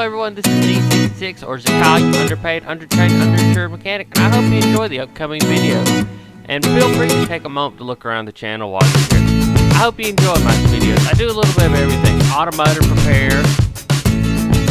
everyone, this is Z66, or Zakai, underpaid, undertrained, underinsured mechanic, and I hope you enjoy the upcoming videos. And feel free to take a moment to look around the channel while you're here. I hope you enjoy my videos. I do a little bit of everything. Automotive repair,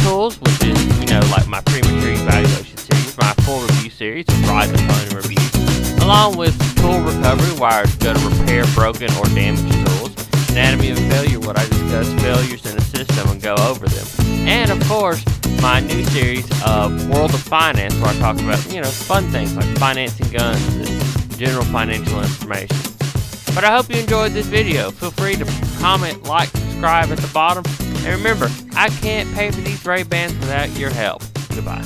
tools, which is, like my Premature evaluation series, my full review series of ride component reviews, along with tool recovery, where I go to repair broken or damaged tools, anatomy of failure, what I discuss failures in a system and go over them, and of course, my new series of World of Finance, where I talk about, fun things like financing guns and general financial information. But I hope you enjoyed this video. Feel free to comment, like, subscribe at the bottom. And remember, I can't pay for these Ray-Bans without your help. Goodbye.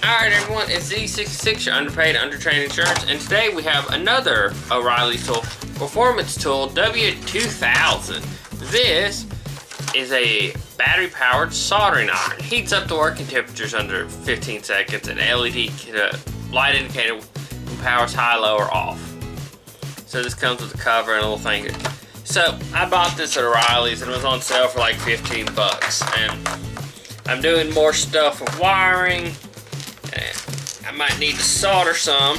Alright everyone, it's Z66, your underpaid, undertrained insurance, and today we have another O'Reilly's tool, performance tool, W2000. This is a battery-powered soldering iron. Heats up to working temperatures under 15 seconds, and LED light indicator when power's high, low, or off. So this comes with a cover and a little thing. So I bought this at O'Reilly's and it was on sale for like 15 bucks. And I'm doing more stuff with wiring. I might need to solder some.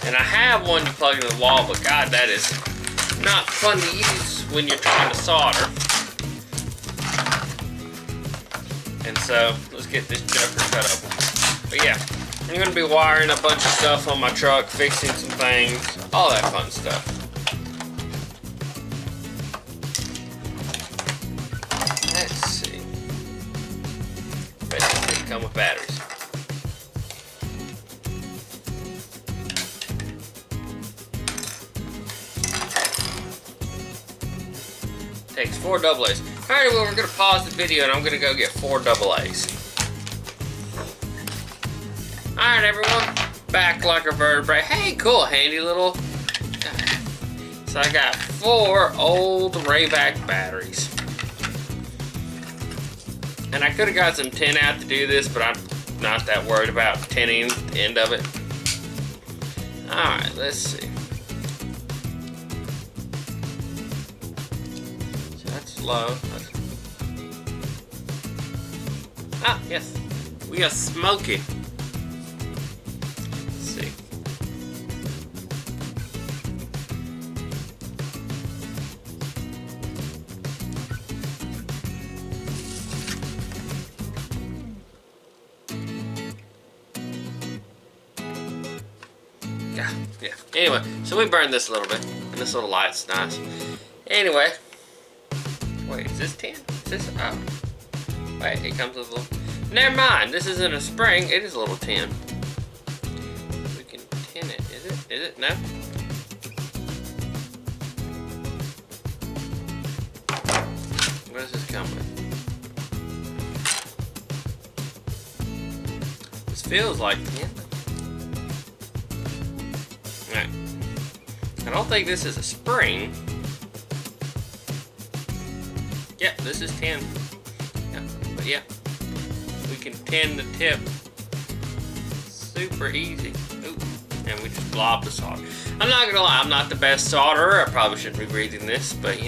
And I have one you plug into the wall, but God, that is not fun to use when you're trying to solder. And so, let's get this joker cut open. But yeah, I'm going to be wiring a bunch of stuff on my truck, fixing some things, all that fun stuff. Let's see. Bet this didn't come with batteries. Takes 4 AA's. Alright, well, we're going to pause the video and I'm going to go get 4 AA's. Alright, everyone. Back like a vertebrae. Hey, cool. Handy little... So I got 4 old Rayback batteries. And I could have got some tin out to do this, but I'm not that worried about tinning the end of it. Alright, let's see. Low. Ah, yes. We got smoky. Let's see. Yeah. Anyway, so we burned this a little bit. And this little light's nice. Anyway. Wait, is this tin? Is this, oh. Wait, it comes with a little, never mind, this isn't a spring, it is a little tin. We can tin it, is it, no? What does this come with? This feels like tin. Alright. I don't think this is a spring. Yep, this is tin. Yeah, but yeah, we can tin the tip super easy. Ooh, and we just blob the solder. I'm not gonna lie, I'm not the best solderer. I probably shouldn't be breathing this, but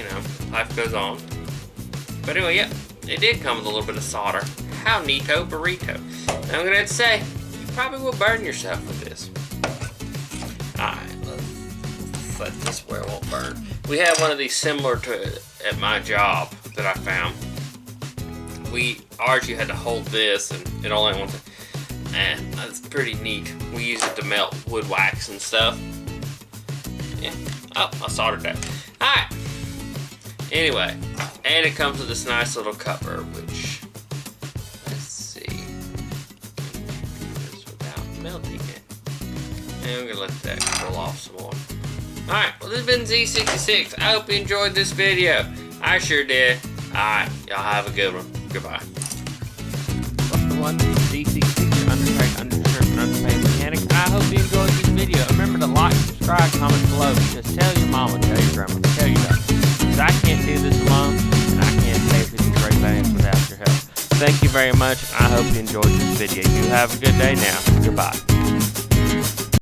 life goes on. But anyway, yeah, it did come with a little bit of solder. How neato burrito. Now I'm gonna have to say, you probably will burn yourself with this. Alright, let's set this where it won't burn. We have one of these similar to it at my job that I found. Ours you had to hold this and it only went to, and that's pretty neat. We use it to melt wood wax and stuff. Yeah. Oh, I soldered that. Alright. Anyway, and it comes with this nice little cover, which, let's see, do this without melting it. And we're gonna let that cool off some more. Alright, well this has been Z66. I hope you enjoyed this video. I sure did. Alright, y'all have a good one. Goodbye. Z66, underpaid, underinsured, and underpaid mechanic. I hope you enjoyed this video. Remember to like, subscribe, comment below. Just tell your mama, tell your grandma, tell your dad. Because I can't do this alone, and I can't pay for these Ray-Bans without your help. Thank you very much. I hope you enjoyed this video. You have a good day now. Goodbye.